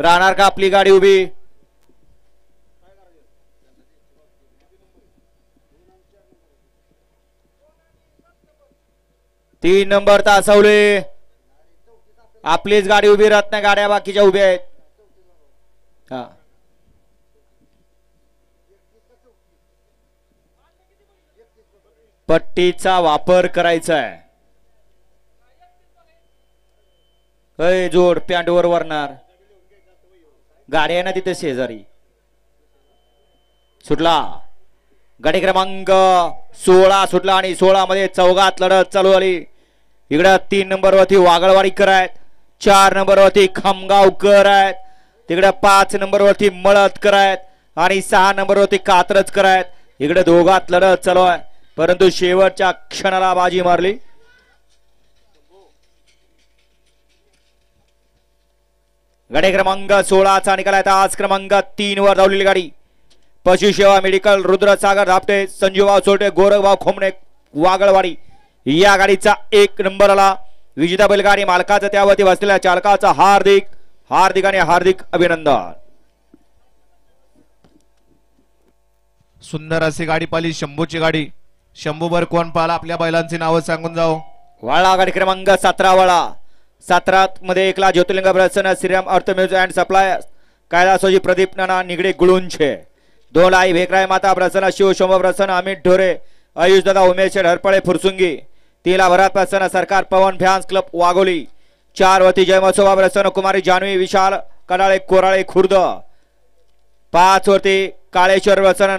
राहणार का आपली गाडी उभी? 3 नंबर तासवले. आपलीच गाडी उभी राहत नाही, गाड्या बाकीच्या उभ्या आहेत. हा पट्टीचा वापर करायचा आहे. जोड पॅन्टवर वरणार गाडी आहे ना तिथे शेजारी. सुटला गाडी क्रमांक 16 सुटला आणि 16 मध्ये चौघात लढत चालू झाली. इकडे 3 नंबर वरती वागळवाडीकर आहेत, 4 नंबर वरती खामगावकर आहेत, तिकडे 5 नंबर वरती मळतकर आहेत आणि 6 नंबर वरती कात्रजकर आहेत. इकडे दोघात लढत चालू आहे, परंतु शेवटच्या क्षणाला बाजी मारली. गाडी क्रमांक 16 चा निकाल आहे. आज क्रमांक 3 वर धावलेली गाडी पशुसेवा मेडिकल रुद्रसागर धापटे, संजूभाऊ सोटे, गोरखभाऊ खोमणे वागळवाडी या गाडीचा 1 नंबर आला. विजेता बैलगाडी मालकाचं त्यावरती बसलेल्या चालकाचा हार्दिक हार्दिक आणि हार्दिक अभिनंदन. सुंदर अशी गाडी पाली शंभूची गाडी. शंभूवर कोण पाला आपल्या बैलांची नावं सांगून जाओ. वाळा गाडी क्रमांक 17 वाळा 17 मध्ये एकला ज्योतिर्लिंग प्रसन्न श्रीराम अर्थ म्युझिक अँड सप्लाय कैलासोजी प्रदीप नाना निगडे गुळुंचे 2 आई भेकराय माता प्रसन्न शिवशंभ प्रसन्न अमित ढोरे आयुष दादा उमेश हरपळे फुरसुंगी 3 भरात प्रसन्न सरकार पवन फॅन्स क्लब वाघोली 4 वती जयमसोबा प्रसन्न कुमारी जानवी विशाल कडाळे कोराळे खुर्द 5 वरती काळेश्वर प्रसन्न